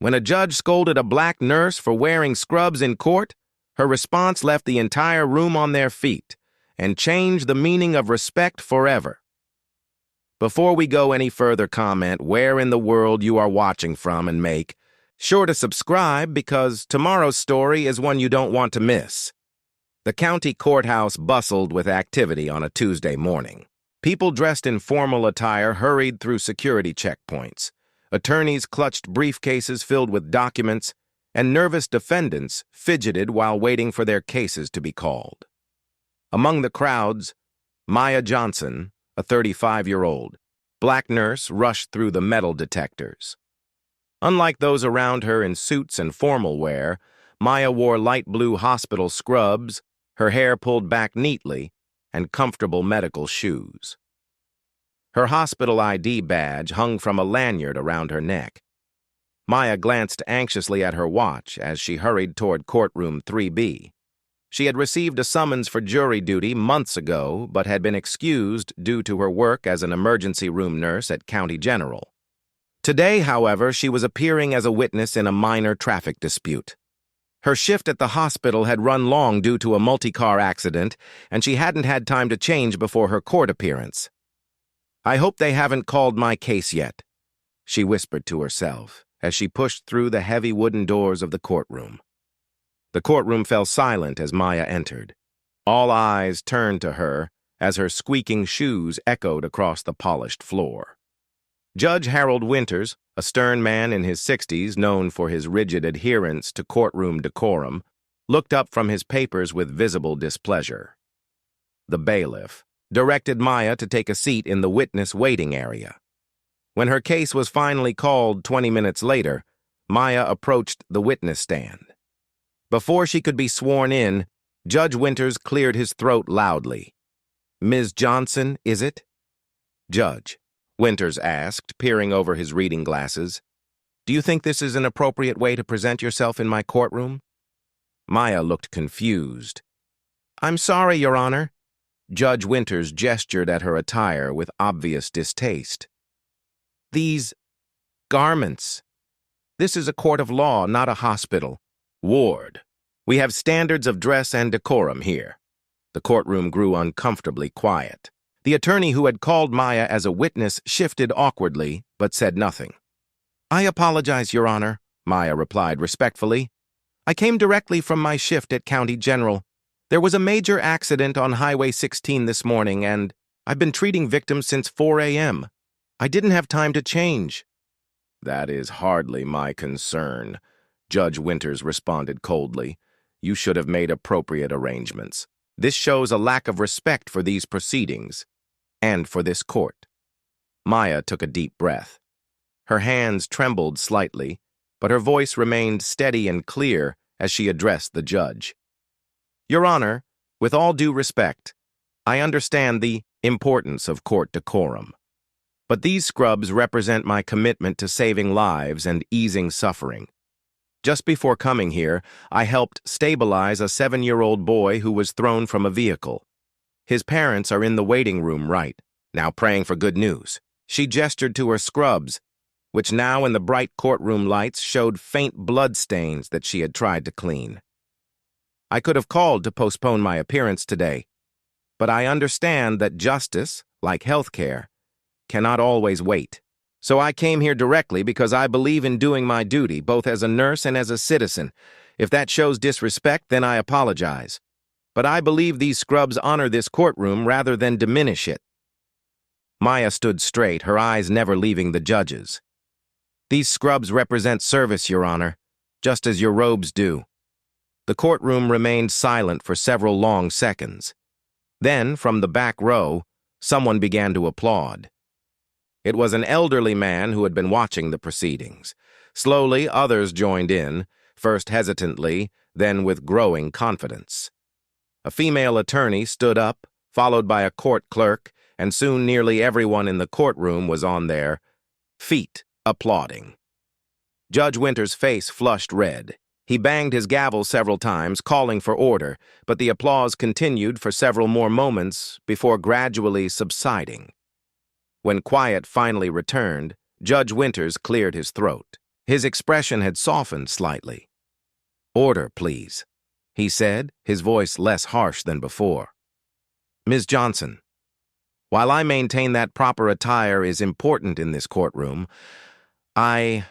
When a judge scolded a black nurse for wearing scrubs in court, her response left the entire room on their feet and changed the meaning of respect forever. Before we go any further, comment where in the world you are watching from and make sure to subscribe because tomorrow's story is one you don't want to miss. The county courthouse bustled with activity on a Tuesday morning. People dressed in formal attire hurried through security checkpoints. Attorneys clutched briefcases filled with documents, and nervous defendants fidgeted while waiting for their cases to be called. Among the crowds, Maya Johnson, a 35-year-old black nurse, rushed through the metal detectors. Unlike those around her in suits and formal wear, Maya wore light blue hospital scrubs, her hair pulled back neatly, and comfortable medical shoes. Her hospital ID badge hung from a lanyard around her neck. Maya glanced anxiously at her watch as she hurried toward courtroom 3B. She had received a summons for jury duty months ago, but had been excused due to her work as an emergency room nurse at County General. Today, however, she was appearing as a witness in a minor traffic dispute. Her shift at the hospital had run long due to a multi-car accident, and she hadn't had time to change before her court appearance. "I hope they haven't called my case yet," she whispered to herself as she pushed through the heavy wooden doors of the courtroom. The courtroom fell silent as Maya entered. All eyes turned to her as her squeaking shoes echoed across the polished floor. Judge Harold Winters, a stern man in his 60s known for his rigid adherence to courtroom decorum, looked up from his papers with visible displeasure. The bailiff directed Maya to take a seat in the witness waiting area. When her case was finally called 20 minutes later, Maya approached the witness stand. Before she could be sworn in, Judge Winters cleared his throat loudly. "Ms. Johnson, is it?" "Judge," Winters asked, peering over his reading glasses, "do you think this is an appropriate way to present yourself in my courtroom?" Maya looked confused. "I'm sorry, Your Honor." Judge Winters gestured at her attire with obvious distaste. "These garments. This is a court of law, not a hospital." "Ward, we have standards of dress and decorum here." The courtroom grew uncomfortably quiet. The attorney who had called Maya as a witness shifted awkwardly, but said nothing. "I apologize, Your Honor," Maya replied respectfully. "I came directly from my shift at County General. There was a major accident on Highway 16 this morning, and I've been treating victims since 4 a.m. I didn't have time to change." "That is hardly my concern," Judge Winters responded coldly. "You should have made appropriate arrangements. This shows a lack of respect for these proceedings and for this court." Maya took a deep breath. Her hands trembled slightly, but her voice remained steady and clear as she addressed the judge. "Your Honor, with all due respect, I understand the importance of court decorum. But these scrubs represent my commitment to saving lives and easing suffering. Just before coming here, I helped stabilize a 7-year-old boy who was thrown from a vehicle. His parents are in the waiting room right now praying for good news." She gestured to her scrubs, which now in the bright courtroom lights showed faint blood stains that she had tried to clean. "I could have called to postpone my appearance today, but I understand that justice, like health care, cannot always wait. So I came here directly because I believe in doing my duty, both as a nurse and as a citizen. If that shows disrespect, then I apologize. But I believe these scrubs honor this courtroom rather than diminish it." Maya stood straight, her eyes never leaving the judge's. "These scrubs represent service, Your Honor, just as your robes do." The courtroom remained silent for several long seconds. Then, from the back row, someone began to applaud. It was an elderly man who had been watching the proceedings. Slowly, others joined in, first hesitantly, then with growing confidence. A female attorney stood up, followed by a court clerk, and soon nearly everyone in the courtroom was on their feet, applauding. Judge Winters' face flushed red. He banged his gavel several times, calling for order, but the applause continued for several more moments before gradually subsiding. When quiet finally returned, Judge Winters cleared his throat. His expression had softened slightly. "Order, please," he said, his voice less harsh than before. "Ms. Johnson, while I maintain that proper attire is important in this courtroom, I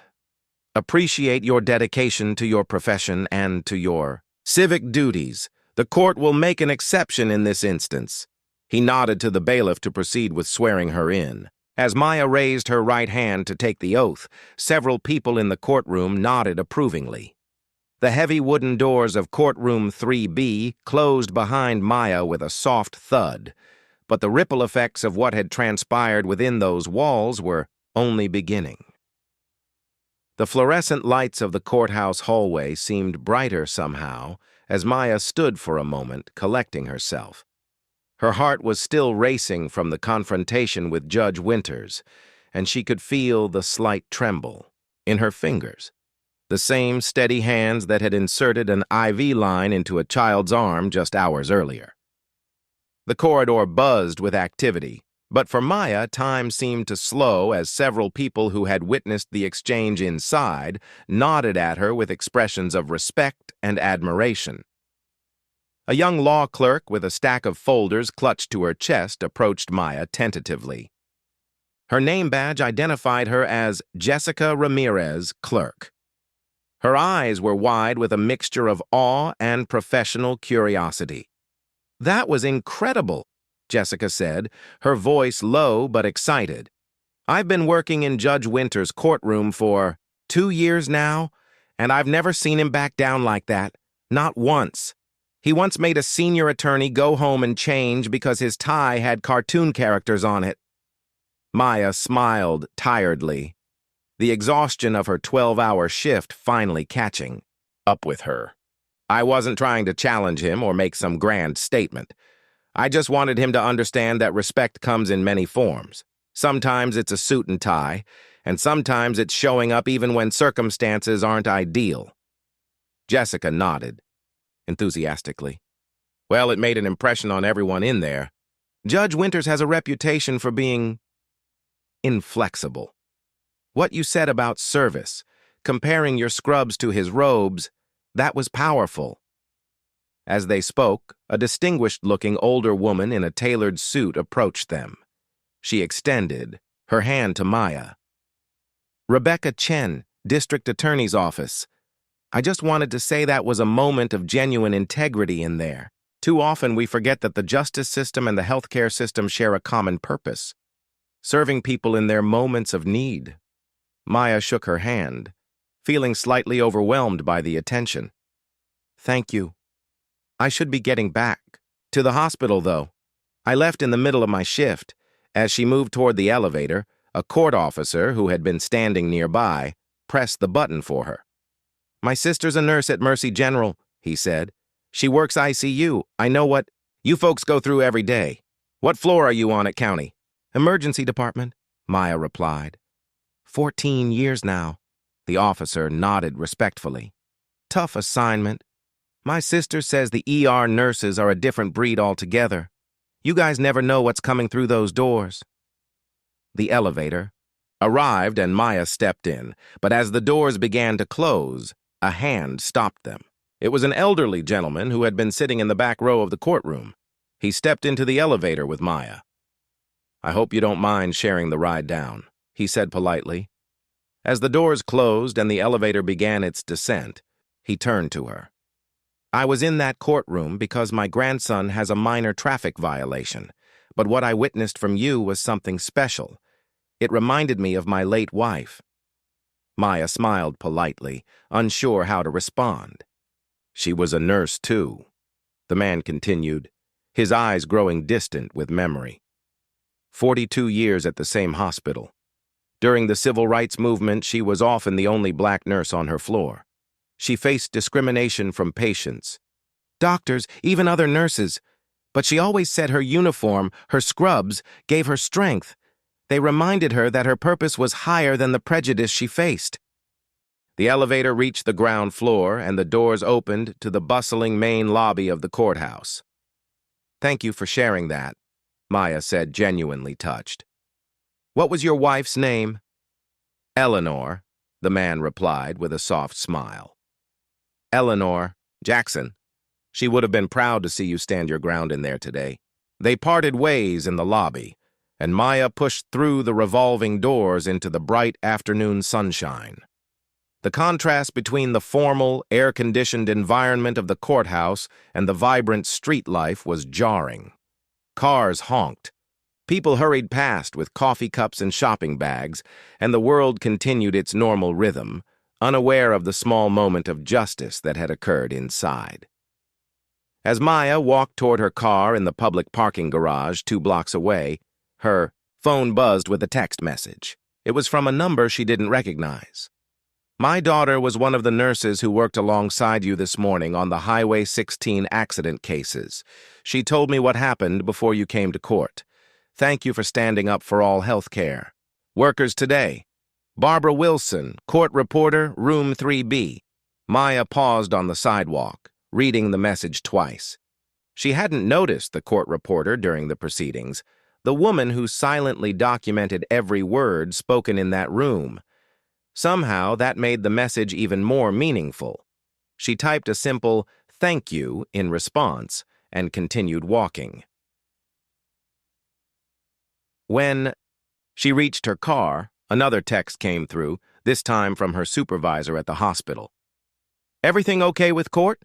appreciate your dedication to your profession and to your civic duties. The court will make an exception in this instance." He nodded to the bailiff to proceed with swearing her in. As Maya raised her right hand to take the oath, several people in the courtroom nodded approvingly. The heavy wooden doors of courtroom 3B closed behind Maya with a soft thud, but the ripple effects of what had transpired within those walls were only beginning. The fluorescent lights of the courthouse hallway seemed brighter somehow as Maya stood for a moment, collecting herself. Her heart was still racing from the confrontation with Judge Winters, and she could feel the slight tremble in her fingers, the same steady hands that had inserted an IV line into a child's arm just hours earlier. The corridor buzzed with activity, but for Maya, time seemed to slow as several people who had witnessed the exchange inside nodded at her with expressions of respect and admiration. A young law clerk with a stack of folders clutched to her chest approached Maya tentatively. Her name badge identified her as Jessica Ramirez, clerk. Her eyes were wide with a mixture of awe and professional curiosity. "That was incredible," Jessica said, her voice low but excited. "I've been working in Judge Winters' courtroom for 2 years now, and I've never seen him back down like that, not once. He once made a senior attorney go home and change because his tie had cartoon characters on it." Maya smiled tiredly, the exhaustion of her 12-hour shift finally catching up with her. "I wasn't trying to challenge him or make some grand statement. I just wanted him to understand that respect comes in many forms. Sometimes it's a suit and tie, and sometimes it's showing up even when circumstances aren't ideal." Jessica nodded enthusiastically. "Well, it made an impression on everyone in there. Judge Winters has a reputation for being inflexible. What you said about service, comparing your scrubs to his robes, that was powerful." As they spoke, a distinguished-looking older woman in a tailored suit approached them. She extended her hand to Maya. "Rebecca Chen, District Attorney's Office. I just wanted to say that was a moment of genuine integrity in there. Too often we forget that the justice system and the healthcare system share a common purpose, serving people in their moments of need." Maya shook her hand, feeling slightly overwhelmed by the attention. "Thank you. I should be getting back to the hospital, though. I left in the middle of my shift." As she moved toward the elevator, a court officer who had been standing nearby pressed the button for her. "My sister's a nurse at Mercy General," he said. "She works ICU. I know what you folks go through every day. What floor are you on at County?" "Emergency department," Maya replied. 14 years now." The officer nodded respectfully. "Tough assignment. My sister says the ER nurses are a different breed altogether. You guys never know what's coming through those doors." The elevator arrived and Maya stepped in, but as the doors began to close, a hand stopped them. It was an elderly gentleman who had been sitting in the back row of the courtroom. He stepped into the elevator with Maya. "I hope you don't mind sharing the ride down," he said politely. As the doors closed and the elevator began its descent, he turned to her. "I was in that courtroom because my grandson has a minor traffic violation, but what I witnessed from you was something special. It reminded me of my late wife." Maya smiled politely, unsure how to respond. "She was a nurse, too," the man continued, his eyes growing distant with memory. 42 years at the same hospital. During the civil rights movement, she was often the only black nurse on her floor. She faced discrimination from patients, doctors, even other nurses, but she always said her uniform, her scrubs, gave her strength. They reminded her that her purpose was higher than the prejudice she faced. The elevator reached the ground floor, and the doors opened to the bustling main lobby of the courthouse. "Thank you for sharing that," Maya said, genuinely touched. "What was your wife's name?" "Eleanor," the man replied with a soft smile. Eleanor, Jackson. She would have been proud to see you stand your ground in there today. They parted ways in the lobby, and Maya pushed through the revolving doors into the bright afternoon sunshine. The contrast between the formal, air-conditioned environment of the courthouse and the vibrant street life was jarring. Cars honked. People hurried past with coffee cups and shopping bags, and the world continued its normal rhythm, unaware of the small moment of justice that had occurred inside. As Maya walked toward her car in the public parking garage 2 blocks away, her phone buzzed with a text message. It was from a number she didn't recognize. My daughter was one of the nurses who worked alongside you this morning on the Highway 16 accident cases. She told me what happened before you came to court. Thank you for standing up for all health care. Workers today. Barbara Wilson, court reporter, room 3B. Maya paused on the sidewalk, reading the message twice. She hadn't noticed the court reporter during the proceedings, the woman who silently documented every word spoken in that room. Somehow, that made the message even more meaningful. She typed a simple "thank you" in response and continued walking. When she reached her car, another text came through, this time from her supervisor at the hospital. Everything okay with court?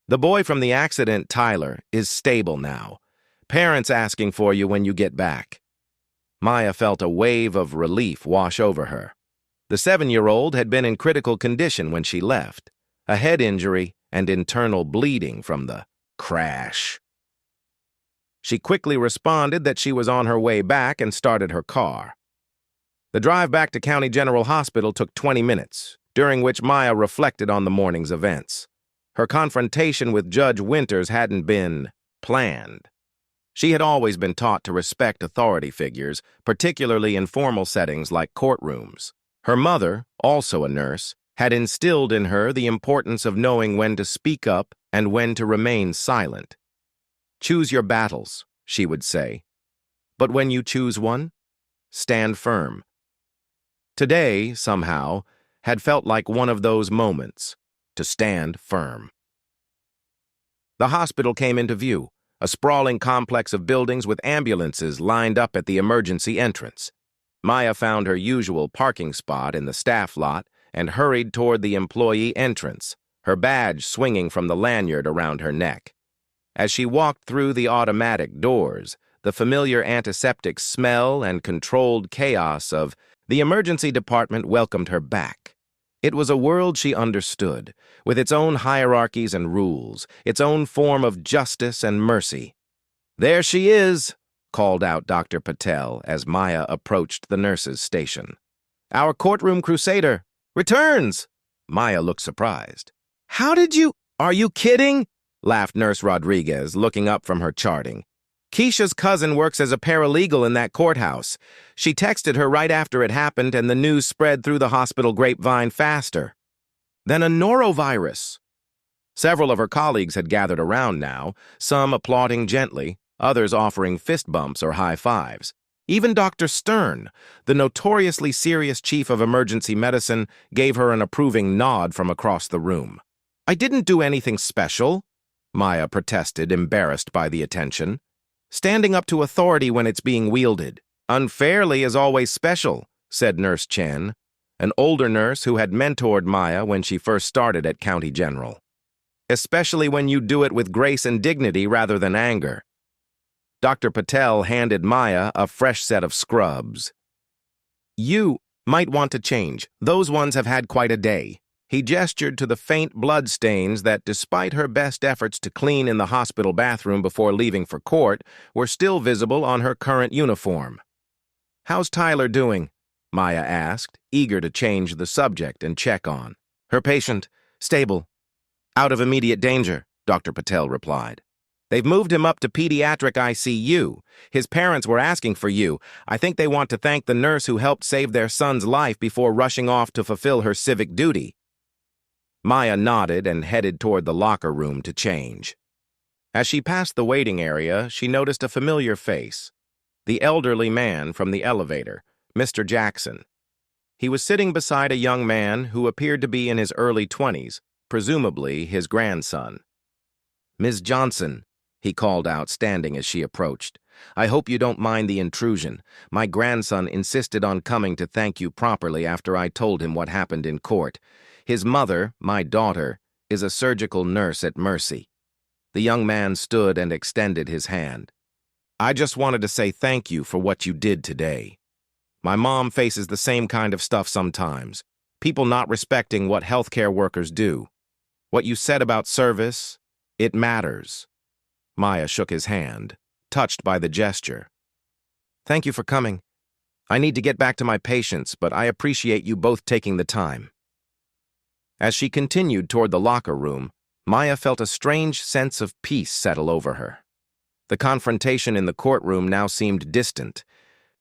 The boy from the accident, Tyler, is stable now. Parents asking for you when you get back. Maya felt a wave of relief wash over her. The 7-year-old had been in critical condition when she left, a head injury and internal bleeding from the crash. She quickly responded that she was on her way back and started her car. The drive back to County General Hospital took 20 minutes, during which Maya reflected on the morning's events. Her confrontation with Judge Winters hadn't been planned. She had always been taught to respect authority figures, particularly in formal settings like courtrooms. Her mother, also a nurse, had instilled in her the importance of knowing when to speak up and when to remain silent. Choose your battles, she would say. But when you choose one, stand firm. Today, somehow, had felt like one of those moments, to stand firm. The hospital came into view, a sprawling complex of buildings with ambulances lined up at the emergency entrance. Maya found her usual parking spot in the staff lot and hurried toward the employee entrance, her badge swinging from the lanyard around her neck. As she walked through the automatic doors, the familiar antiseptic smell and controlled chaos of the emergency department welcomed her back. It was a world she understood, with its own hierarchies and rules, its own form of justice and mercy. "There she is," called out Dr. Patel as Maya approached the nurse's station. "Our courtroom crusader returns!" Maya looked surprised. "How did you— Are you kidding?" laughed Nurse Rodriguez, looking up from her charting. "Keisha's cousin works as a paralegal in that courthouse. She texted her right after it happened, and the news spread through the hospital grapevine faster than a norovirus." Several of her colleagues had gathered around now, some applauding gently, others offering fist bumps or high fives. Even Dr. Stern, the notoriously serious chief of emergency medicine, gave her an approving nod from across the room. "I didn't do anything special," Maya protested, embarrassed by the attention. "Standing up to authority when it's being wielded unfairly is always special," said Nurse Chen, an older nurse who had mentored Maya when she first started at County General. "Especially when you do it with grace and dignity rather than anger." Dr. Patel handed Maya a fresh set of scrubs. "You might want to change. Those ones have had quite a day." He gestured to the faint blood stains that, despite her best efforts to clean in the hospital bathroom before leaving for court, were still visible on her current uniform. "How's Tyler doing?" Maya asked, eager to change the subject and check on. "Her patient, stable. Out of immediate danger," Dr. Patel replied. "They've moved him up to pediatric ICU. His parents were asking for you. I think they want to thank the nurse who helped save their son's life before rushing off to fulfill her civic duty." Maya nodded and headed toward the locker room to change. As she passed the waiting area, she noticed a familiar face. The elderly man from the elevator, Mr. Jackson. He was sitting beside a young man who appeared to be in his early 20s, presumably his grandson. "Ms. Johnson," he called out, standing as she approached. "I hope you don't mind the intrusion. My grandson insisted on coming to thank you properly after I told him what happened in court. His mother, my daughter, is a surgical nurse at Mercy." The young man stood and extended his hand. "I just wanted to say thank you for what you did today. My mom faces the same kind of stuff sometimes, people not respecting what healthcare workers do. What you said about service, it matters." Maya shook his hand, touched by the gesture. "Thank you for coming. I need to get back to my patients, but I appreciate you both taking the time." As she continued toward the locker room, Maya felt a strange sense of peace settle over her. The confrontation in the courtroom now seemed distant,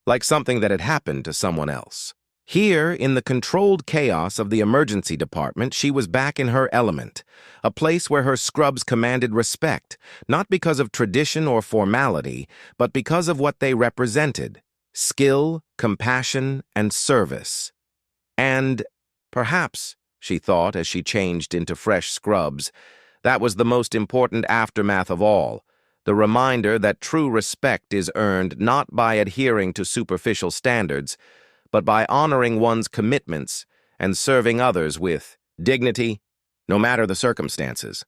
like something that had happened to someone else. Here, in the controlled chaos of the emergency department, she was back in her element, a place where her scrubs commanded respect, not because of tradition or formality, but because of what they represented: skill, compassion, and service. And, perhaps, she thought as she changed into fresh scrubs, that was the most important aftermath of all, the reminder that true respect is earned not by adhering to superficial standards, but by honoring one's commitments and serving others with dignity, no matter the circumstances.